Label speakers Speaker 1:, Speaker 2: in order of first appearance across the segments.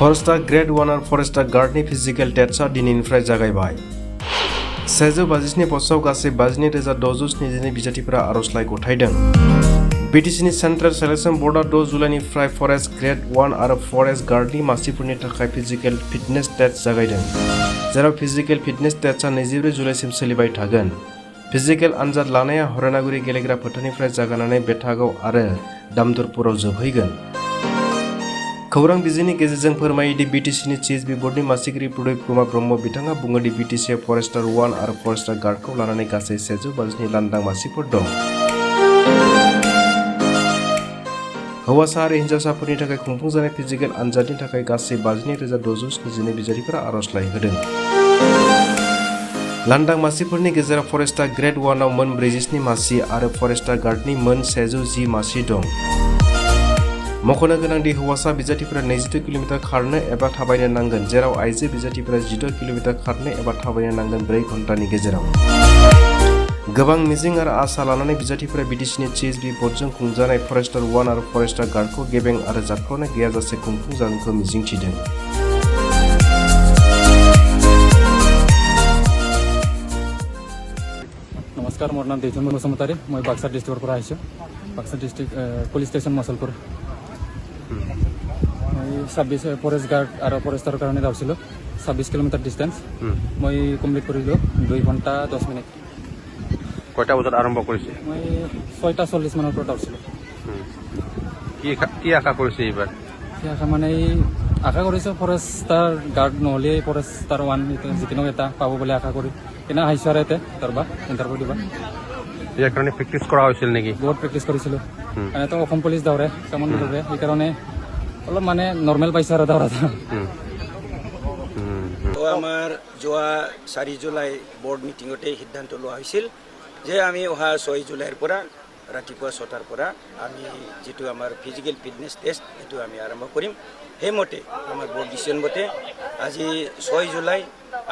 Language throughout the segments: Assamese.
Speaker 1: फरेस्टार ग्रेड 1 आरो फरेस्टार गार्डनि फिजिकेल टेस्टआ दिनैनिफ्राय जागायबाय। 150नि पस्टआव गासै 52,672 बिजाथिफोरा आर'जलाइ गथायदों। बिटिसिनि सेन्ट्रेल सेलेक्शन बर्डआ 6 जुलाइनिफ्राय फरेस्ट ग्रेड 1 आरो फरेस्ट गार्डनि मासिफोरनि थाखाय फिजिकेल फिटनेस टेस्ट जागायदों, जेराव फिजिकेल फिटनेस टेस्टआ 24 जुलाइसिम सोलिबाय थागोन। फिजिकेल आनजाद लानाया हरानागुरि गेलेग्रा फोथारनिफ्राय जागायनानै बेथागाव आरो दामदरपुराव जोबहैगोन। खौरां बिजोंनि गेजेरजों फोरमायो दि बिटिसिनि चिएसबि बर्डनि मासिगिरि प्रदीप कुमार ब्रह्म बिथाङा बुङो दि बिटिसिआव फरेस्टार 1 आरो फरेस्टार गार्डखौ लानानै गासै 152 लांदां मासिफोर दं। हौवासा आरो हिनजावसाफोरनि थाखाय खुंफुंजानाय फिजिकेल आनजादनि थाखाय गासै 52,672 बिजाथिफोरा आर'जलाइ होदों। लांदां मासिफोरनि गेजेराव फरेस्टार ग्रेड 1 आव मोन 47 मासि आरो फरेस्टार गार्डनि मोन 110 मासि दं। मख'नो गोनांदि हौवासा बिजाथिफोरा 22 किल'मिटार खारनो एबा थाबायनो नांगोन, जेराव आइजो बिजाथिफोरा 16 किल'मिटार खारनो एबा थाबायनो नांगोन 4 घन्टानि गेजेराव। गोबां मिजिं आरो आसा लानानै बिजाथिफोरा बिटिसिनि चिएसबि बर्डजों खुंजानाय फरेस्टार 1 आरो फरेस्टार गार्डखौ गेबें आरो जाख्ल'नाय गैयाजासे खुंफुंजागोनखौ मिजिंथिदों।
Speaker 2: नमस्कार, मोर नाम देजन बसुमतारी। मैं बाक्सा डिस्ट्रिक्टर पर आइसो। Baksa district police station Musalpur. 26 forest guard और फरेस्टार कारण दावसिलो 26 किलोमीटर डिस्टेंस मैं कमप्लीट करिलो 2 घंटा 10 मिनिट।
Speaker 3: কয়টা বজাত আৰম্ভ কৰিছে?
Speaker 2: মই 6:40 মানৰ পৰা দাউছিলো।
Speaker 3: কি আশা কৰিছে এইবাৰ?
Speaker 2: কি আশা মানে আশা কৰিছো ফৰেষ্টাৰ গাৰ্ড নহ'লে ফৰেষ্টাৰ 1 যিকোনো এটা পাব বুলি আশা কৰি কিনা আহিছো আৰু এতে দৰবা ইণ্টাৰভিউ দিবা।
Speaker 3: ইয়াৰ কাৰণে প্ৰেক্টিছ কৰা হৈছিল নেকি?
Speaker 2: বহুত প্ৰেক্টিছ কৰিছিলো। এনেতো অসম পুলিচ দৌৰে কামন দৌৰে, সেইকাৰণে অলপ মানে নৰ্মেল পাইছে আৰু দৌৰা।
Speaker 4: আমাৰ যোৱা 4 জুলাই বৰ্ড মিটিঙতে সিদ্ধান্ত লোৱা হৈছিল যে আমি অহা 6 জুলাইৰ পৰা ৰাতিপুৱা 6টাৰ পৰা আমি যেটো আমাৰ ফিজিকেল ফিটনেছ টেষ্ট এটো আমি আৰম্ভ কৰিম। সেইমতে আমাৰ বৰ্ড ডিচিছন মতে আজি 6 জুলাই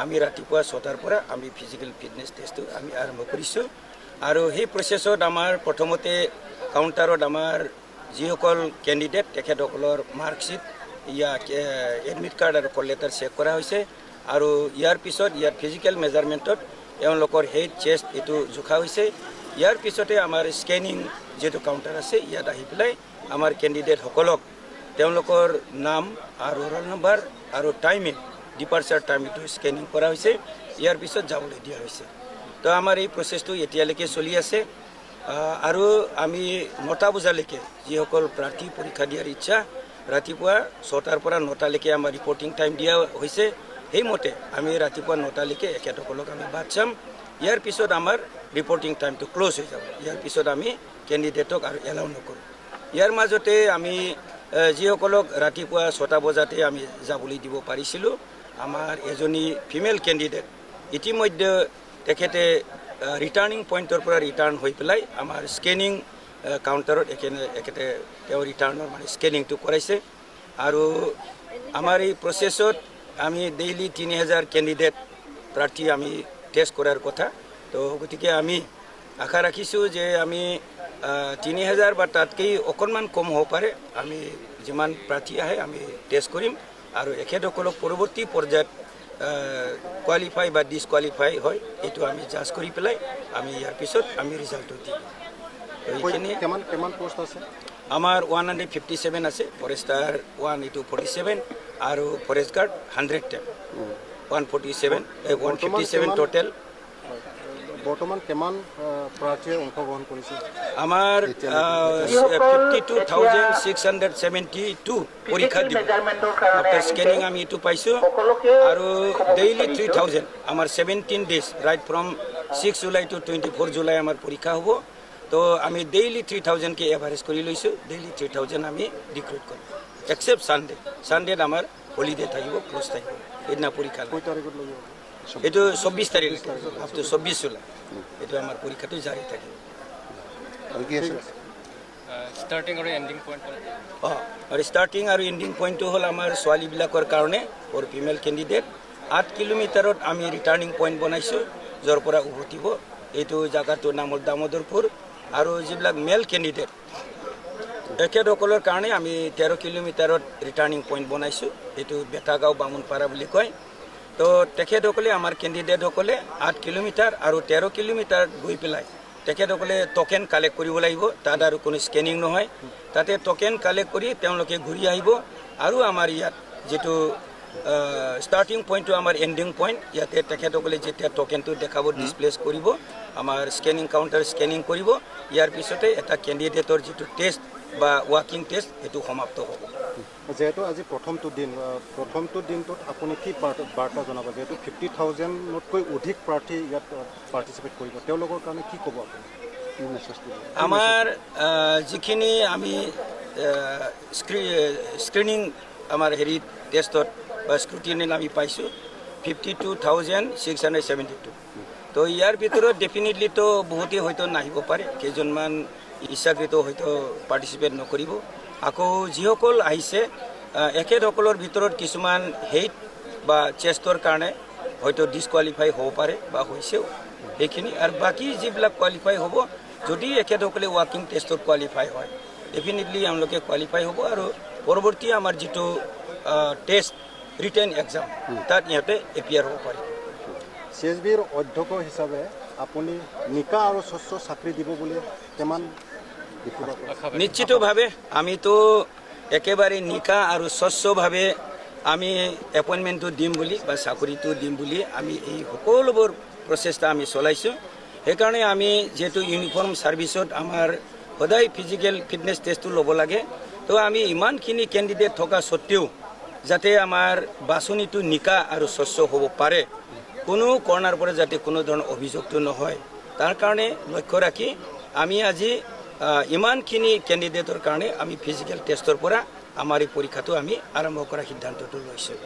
Speaker 4: আমি ৰাতিপুৱা 6টাৰ পৰা আমি ফিজিকেল ফিটনেছ টেষ্টটো আমি আৰম্ভ কৰিছোঁ। আৰু সেই প্ৰচেছত আমাৰ প্ৰথমতে কাউণ্টাৰত আমাৰ যিসকল কেণ্ডিডেট তেখেতসকলৰ মাৰ্কশ্বিট এডমিট কাৰ্ড আৰু কল লেটাৰ চেক কৰা হৈছে। আৰু ইয়াৰ পিছত ইয়াৰ ফিজিকেল মেজাৰমেণ্টত এওঁলোকৰ হেড চেষ্ট এইটো জোখা হৈছে। ইয়াৰ পিছতে আমাৰ স্কেনিং যেটো কাউণ্টাৰ আছে ইয়াত আহি পেলাই আমাৰ কেণ্ডিডেটসকলক তেওঁলোকৰ নাম আৰু ৰোল নম্বৰ আৰু টাইমিং ডিপাৰ্চাৰ টাইম এইটো স্কেনিং কৰা হৈছে। ইয়াৰ পিছত যাবলৈ দিয়া হৈছে। তো আমাৰ এই প্ৰচেছটো এতিয়ালৈকে চলি আছে। আৰু আমি 9টা বজালৈকে যিসকল প্ৰাৰ্থী পৰীক্ষা দিয়াৰ ইচ্ছা ৰাতিপুৱা 6টাৰ পৰা 9টালৈকে আমাৰ ৰিপৰ্টিং টাইম দিয়া হৈছে। সেইমতে আমি ৰাতিপুৱা 9টালৈকে এখেতসকলক আমি বাদ চাম। ইয়াৰ পিছত আমাৰ ৰিপৰ্টিং টাইমটো ক্লোজ হৈ যাব। ইয়াৰ পিছত আমি কেণ্ডিডেটক আৰু এলাউ নকৰোঁ। ইয়াৰ মাজতে আমি যিসকলক ৰাতিপুৱা 6টা বজাতে আমি যাবলৈ দিব পাৰিছিলোঁ, আমাৰ এজনী ফিমেল কেণ্ডিডেট ইতিমধ্যে তেখেতে ৰিটাৰ্ণিং পইণ্টৰ পৰা ৰিটাৰ্ণ হৈ পেলাই আমাৰ স্কেনিং কাউণ্টাৰত এখেতে তেওঁ ৰিটাৰ্ণৰ মানে স্কেনিংটো কৰাইছে। আৰু আমাৰ এই প্ৰচেছত আমি ডেইলি 3000 কেণ্ডিডেট প্ৰাৰ্থী আমি টেষ্ট কৰাৰ কথা। তো গতিকে আমি আশা ৰাখিছোঁ যে আমি 3000 বা তাতকৈ অকণমান কম হ'ব পাৰে। আমি যিমান প্ৰাৰ্থী আহে আমি টেষ্ট কৰিম আৰু এখেতসকলক পৰৱৰ্তী পৰ্যায়ত কোৱালিফাই বা ডিছকুৱালিফাই হয় এইটো আমি জাজ কৰি পেলাই আমি ইয়াৰ পিছত আমি ৰিজাল্টটো দিম। এইখিনি
Speaker 3: কিমান পোষ্ট আছে?
Speaker 4: আমাৰ 157 আছে। ফৰেষ্টাৰ 1 এইটো 47 আৰু ফৰেষ্ট গাৰ্ড 110 157 টোটেল।
Speaker 3: বৰ্তমান কিমান প্ৰাৰ্থীয়ে অংশগ্ৰহণ কৰিছে?
Speaker 4: আমাৰ 52,672 পৰীক্ষা দিব। আফটাৰ স্কেনিং আমি এইটো পাইছোঁ। আৰু ডেইলি 3000 আমাৰ 17 days right from 6 July to 24 July আমাৰ পৰীক্ষা হ'ব। তো আমি ডেইলি 3000কে এভাৰেজ কৰি লৈছোঁ। ডেইলি 3000 আমি ৰিক্ৰুট কৰিম এক্সেপ্ট ছানডেত আমাৰ হলিডে থাকিব, ক্লোজ থাকিব। সেইদিনা পৰীক্ষা এইটো 24 তাৰিখ আফটাৰ 24 জুলাই এইটো আমাৰ পৰীক্ষাটো জাৰি থাকিব।
Speaker 2: ষ্টাৰ্টিং আৰু এণ্ডিং পইণ্ট
Speaker 4: আৰু ষ্টাৰ্টিং আৰু এণ্ডিং পইণ্টটো হ'ল আমাৰ ছোৱালীবিলাকৰ কাৰণে ফৰ ফিমেল কেণ্ডিডেট 8 কিলোমিটাৰত আমি ৰিটাৰ্ণিং পইণ্ট বনাইছোঁ, য'ৰ পৰা উভতিব। এইটো জাগাটোৰ নাম হ'ল দামোদৰপুৰ। আৰু যিবিলাক মেল কেণ্ডিডেট তেখেতসকলৰ কাৰণে আমি 13 কিলোমিটাৰত ৰিটাৰ্ণিং পইণ্ট বনাইছোঁ, এইটো বেটাগাঁও বামুণপাৰা বুলি কয়। তো তেখেতসকলে আমাৰ কেণ্ডিডেটসকলে 8 কিলোমিটাৰ আৰু 13 কিলোমিটাৰ গৈ পেলাই তেখেতসকলে টকেন কালেক্ট কৰিব লাগিব। তাত আৰু কোনো স্কেনিং নহয়, তাতে টকেন কালেক্ট কৰি তেওঁলোকে ঘূৰি আহিব আৰু আমাৰ ইয়াত যিটো ষ্টাৰ্টিং পইণ্টটো আমাৰ এণ্ডিং পইণ্ট, ইয়াতে তেখেতসকলে যেতিয়া টকেনটো দেখাব ডিছপ্লেচ কৰিব, আমাৰ স্কেনিং কাউণ্টাৰ স্কেনিং কৰিব, ইয়াৰ পিছতে এটা কেণ্ডিডেটৰ যিটো টেষ্ট বা ৱাকিং টেষ্ট সেইটো সমাপ্ত হ'ব।
Speaker 3: যেহেতু আজি প্ৰথমটো দিনটোত আপুনি কি বাৰ্তা জনাব? যেহেতু 50,000তকৈ অধিক প্ৰাৰ্থী ইয়াত পাৰ্টিচিপেট কৰিব, তেওঁলোকৰ কাৰণে কি ক'ব আপুনি?
Speaker 4: আমাৰ যিখিনি আমি স্ক্ৰিনিং আমাৰ হেৰিত টেষ্টত বা স্ক্ৰুটিনিত আমি পাইছোঁ 52,672। তো ইয়াৰ ভিতৰত ডেফিনেটলিতো বহুতেই হয়তো নাহিব পাৰে, কেইজনমান ইচ্ছাকৃত হয়তো পাৰ্টিচিপেট নকৰিব। আকৌ যিসকল আহিছে এখেতসকলৰ ভিতৰত কিছুমান হেইট বা চেষ্টৰ কাৰণে হয়তো ডিছকুৱালিফাই হ'ব পাৰে বা হৈছেও সেইখিনি, আৰু বাকী যিবিলাক কোৱালিফাই হ'ব, যদি এখেতসকলে ৱাকিং টেষ্টত কোৱালিফাই হয় ডেফিনেটলি তেওঁলোকে কোৱালিফাই হ'ব আৰু পৰৱৰ্তী আমাৰ যিটো টেষ্ট ৰিটেন এক্সাম তাত ইহঁতে এপিয়াৰ হ'ব পাৰিব।
Speaker 3: CSBৰ অধ্যক্ষ হিচাপে আপুনি নিকা আৰু স্বচ্ছ চাকৰি দিব বুলি কিমান দেখিব?
Speaker 4: নিশ্চিতভাৱে আমিতো একেবাৰে নিকা আৰু স্বচ্ছভাৱে আমি এপইণ্টমেণ্টটো দিম বুলি বা চাকৰিটো দিম বুলি আমি এই সকলোবোৰ প্ৰচেষ্টা আমি চলাইছোঁ। সেইকাৰণে আমি যিহেতু ইউনিফৰ্ম ছাৰ্ভিচত আমাৰ সদায় ফিজিকেল ফিটনেছ টেষ্টটো ল'ব লাগে, তো আমি ইমানখিনি কেণ্ডিডেট থকা স্বত্তেও যাতে আমাৰ বাছনিটো নিকা আৰু স্বচ্ছ হ'ব পাৰে, কোনো কৰ্ণাৰ পৰা যাতে কোনো ধৰণৰ অভিযোগটো নহয়, তাৰ কাৰণে লক্ষ্য ৰাখি আমি আজি ইমানখিনি কেণ্ডিডেটৰ কাৰণে আমি ফিজিকেল টেষ্টৰ পৰা আমাৰ এই পৰীক্ষাটো আমি আৰম্ভ কৰাৰ সিদ্ধান্তটো লৈছোঁ।